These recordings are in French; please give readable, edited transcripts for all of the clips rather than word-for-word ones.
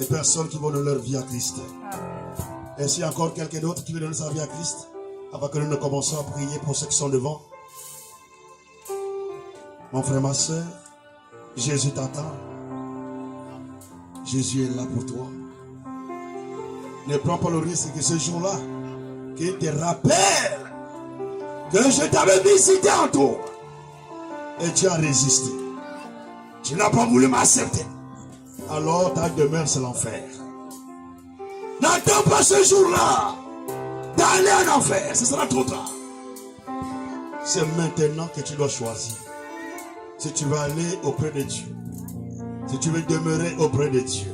Personnes qui vont donner leur vie à Christ. Et s'il y a encore quelqu'un d'autre qui veut donner sa vie à Christ, avant que nous ne commençons à prier pour ceux qui sont devant. Mon frère, ma soeur, Jésus t'attend. Jésus est là pour toi. Ne prends pas le risque que ce jour-là, qu'il te rappelle que je t'avais visité en toi. Et tu as résisté. Tu n'as pas voulu m'accepter. Alors ta demeure c'est l'enfer. N'attends pas ce jour-là d'aller en enfer, ce sera trop tard. C'est maintenant que tu dois choisir. Si tu veux aller auprès de Dieu, si tu veux demeurer auprès de Dieu.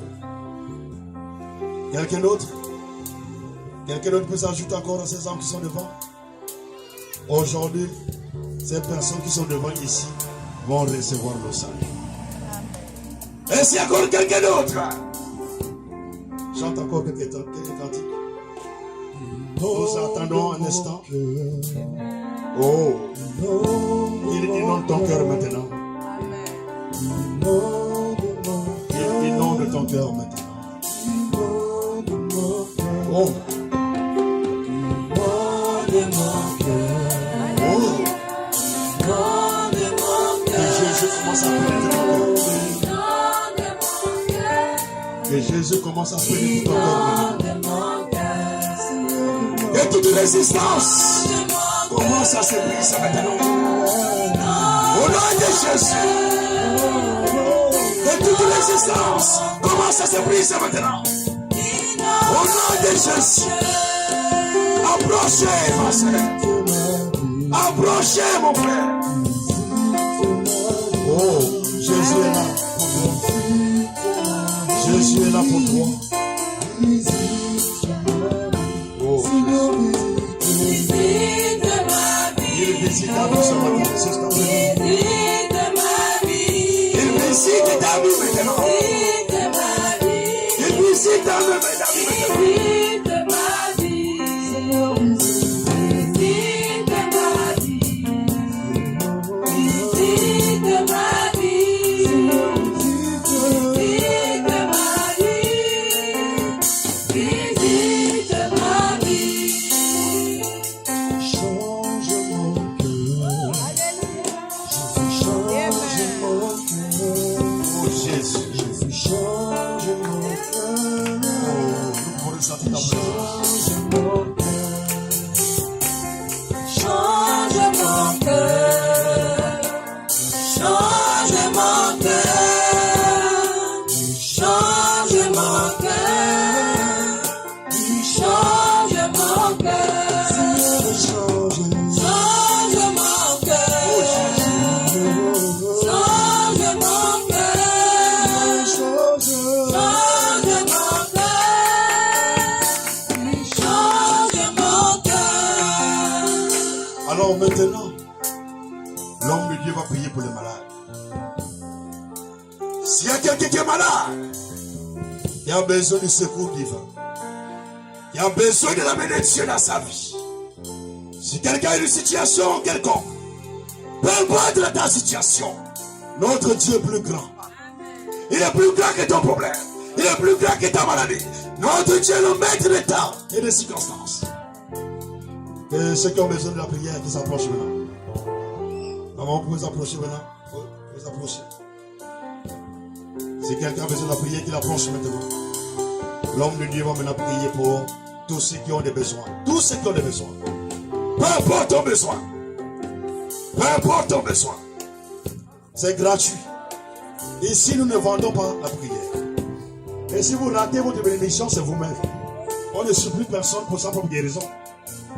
Quelqu'un d'autre? Quelqu'un d'autre peut s'ajouter encore à ces hommes qui sont devant? Aujourd'hui, ces personnes qui sont devant ici vont recevoir le salut. Et s'il y a encore quelqu'un d'autre, chante encore quelques cantiques. Nous attendons un instant. Oh, il inonde ton cœur maintenant. Il inonde ton cœur maintenant. Oh. Que Jésus commence à pénétrer ton cœur. Et toute résistance commence à se briser maintenant. Au nom de Jésus. Et toute résistance commence à se briser maintenant. Au nom de Jésus. Approchez ma soeur. Approchez mon frère. Oh, Jésus est là. Jésus est là pour toi. Oh, il est visitable ce matin. Il visite ta vie maintenant. Il visite ta vie maintenant. Alors maintenant, l'homme de Dieu va prier pour les malades. S'il y a quelqu'un qui est malade, il a besoin du secours divin. Il a besoin de la main de Dieu dans sa vie. Si quelqu'un a une situation quelconque, peu importe ta situation, notre Dieu est plus grand. Il est plus grand que ton problème. Il est plus grand que ta maladie. Notre Dieu est le maître des temps et des circonstances. Et ceux qui ont besoin de la prière, qui s'approchent maintenant. Maman, vous pouvez approcher maintenant. Vous pouvez approcher. Si quelqu'un a besoin de la prière, qu'il approche maintenant. L'homme de Dieu va maintenant prier pour tous ceux qui ont des besoins. Tous ceux qui ont des besoins. Peu importe ton besoin. Peu importe ton besoin. C'est gratuit. Ici, nous ne vendons pas la prière. Et si vous ratez votre bénédiction, c'est vous-même. On ne supplie personne pour sa propre guérison.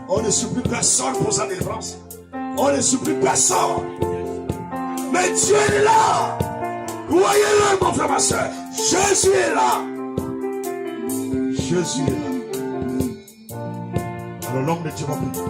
On ne supplie personne pour sa délivrance. On ne supplie personne. Mais Dieu est là. Croyez-le, mon frère, ma soeur. Jésus est là. Jésus est là. Alors l'homme de Dieu va prier.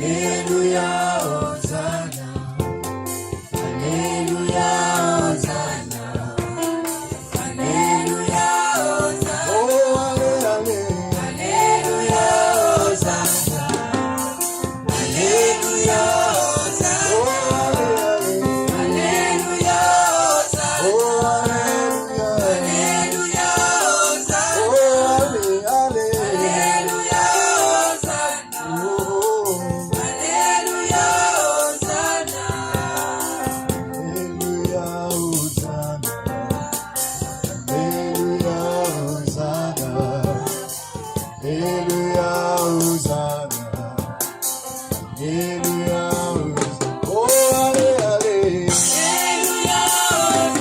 Alléluia, Hosanna. Alléluia, Hosanna. Alléluia, Hosanna. Oh, Alléluia, Hosanna. Alléluia, Hosanna. Oh, Alléluia, Hosanna. Oh, Alléluia, Hosanna. Oh, Alléluia, Hosanna. Oh, Alléluia, Hosanna. Alléluia, Hosanna. Alléluia, Hosanna. Alléluia, Hosanna. Alléluia, Hosanna. Oh, allez, allez. Alléluia, Hosanna.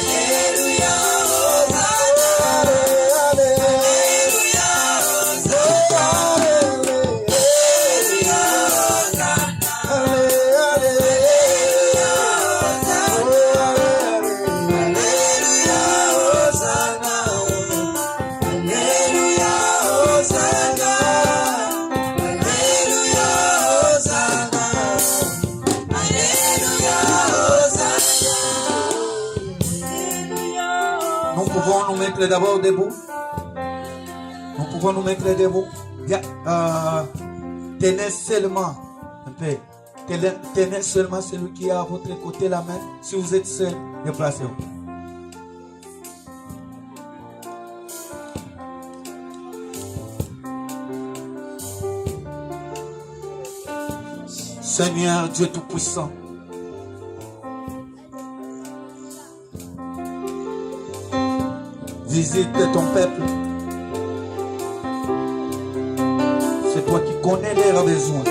Alléluia, Hosanna. Oh, allez, allez. Alléluia, Hosanna. Oh, Alléluia, Hosanna. Oh, allez, allez. Alléluia, Hosanna. Alléluia, Hosanna. Alléluia, Hosanna. Alléluia, Hosanna. Alléluia, Nous pouvons nous mettre d'abord debout. Nous pouvons nous mettre debout. Tenez seulement un peu. Tenez seulement celui qui est à votre côté la main. Si vous êtes seul, déplacez-vous. Seigneur Dieu Tout-Puissant, visite ton peuple. C'est toi qui connais leurs besoins.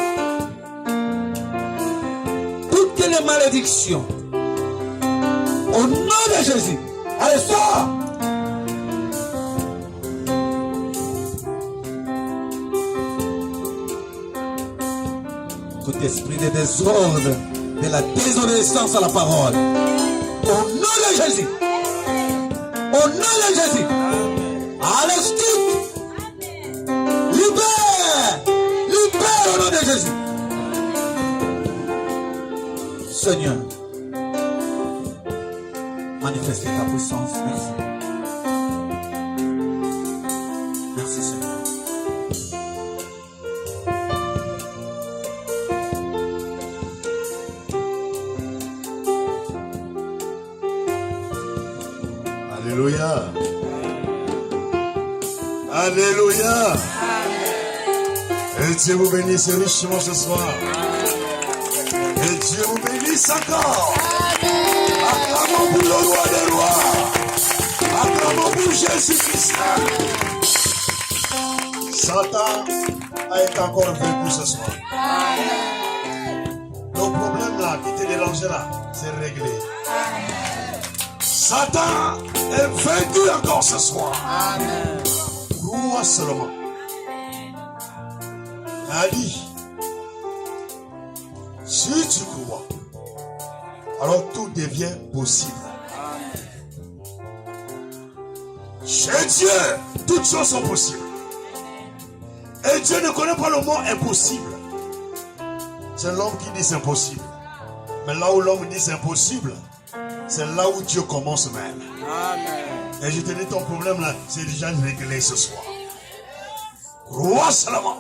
Toutes les malédictions, au nom de Jésus, allez, sors! Tout esprit de désordre, de la désobéissance à la parole, au nom de Jésus, au nom de Jésus, allez, stick, libère, libère au nom de Jésus. Seigneur, manifeste ta puissance, merci. Merci Seigneur. Alléluia. Alléluia. Et Dieu vous bénisse richement ce soir. Et Dieu vous bénisse encore. Acclamons pour le roi des rois. Acclamons pour Jésus-Christ. Satan a été encore vaincu ce soir. Le problème là qui te dérangeait là, c'est réglé. Satan est vaincu encore ce soir. Amen. Crois seulement. Ali, si tu crois, alors tout devient possible. Chez Dieu, toutes choses sont possibles. Et Dieu ne connaît pas le mot impossible. C'est l'homme qui dit c'est impossible. Mais là où l'homme dit c'est impossible, c'est là où Dieu commence même. Amen. Et je te dis, ton problème là, c'est déjà réglé ce soir. Crois seulement.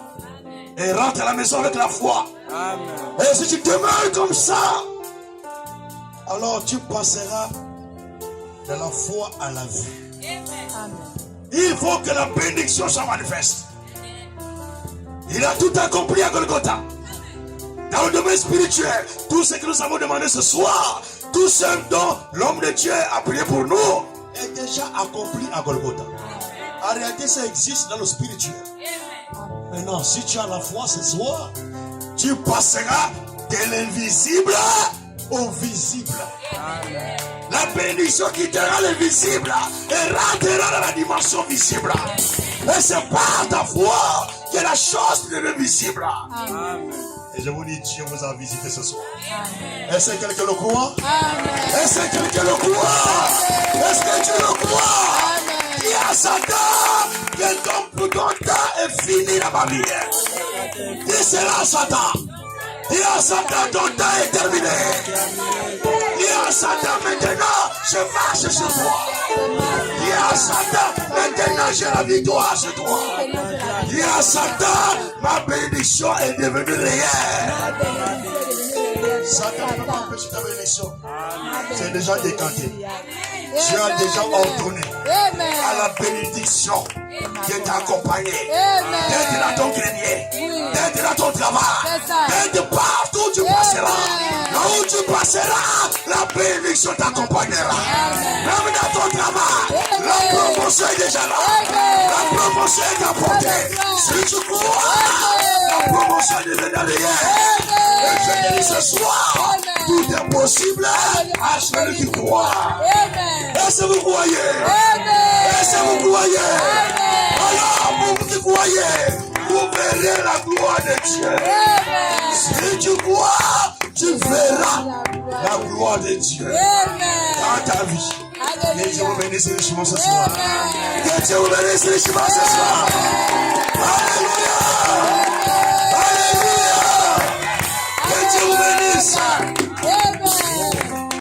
Et rentre à la maison avec la foi. Amen. Et si tu demeures comme ça, alors tu passeras de la foi à la vie. Amen. Il faut que la bénédiction soit manifeste. Il a tout accompli à Golgotha. Dans le domaine spirituel, tout ce que nous avons demandé ce soir, tout ce dont l'homme de Dieu a prié pour nous, est déjà accompli à Golgotha. En réalité, ça existe dans le spirituel. Maintenant, si tu as la foi ce soir, tu passeras De l'invisible au visible. La bénédiction quittera l'invisible et rentrera dans la dimension visible. Et c'est par ta foi que la chose devient visible. Et je vous dis, Dieu vous a visité ce soir. Est-ce que quelqu'un le croit? Est-ce que quelqu'un le croit? Est-ce que tu le crois? Dis à Satan que ton temps est fini dans ma vie. Dis cela à Satan. Dis à Satan, ton temps est terminé. Dis à Satan, maintenant, je marche sur toi. Dis à Satan, maintenant, j'ai la victoire sur toi. Dis à Satan, ma bénédiction est devenue réelle. Satan ne peut pas empêcher ta bénédiction. C'est déjà décanté. Dieu a déjà ordonné à la bénédiction qui t'accompagner, d'être dans ton grenier, d'être dans ton travail, d'être partout où tu passeras. Là où tu passeras, la bénédiction t'accompagnera. Même dans ton travail, la promotion est déjà là. La promotion est apportée. Si tu crois, la promotion est devenue réelle. Et je dis ce soir, tout est possible à celui qui croit. Est-ce que vous croyez? Est-ce que vous croyez? Alors, vous qui croyez, vous verrez la gloire de Dieu. Si tu crois, tu verras la gloire de Dieu dans ta vie. Que Dieu vous bénisse richement ce soir. Que Dieu vous bénisse richement ce soir. Alléluia. Alléluia. Que Dieu vous bénisse.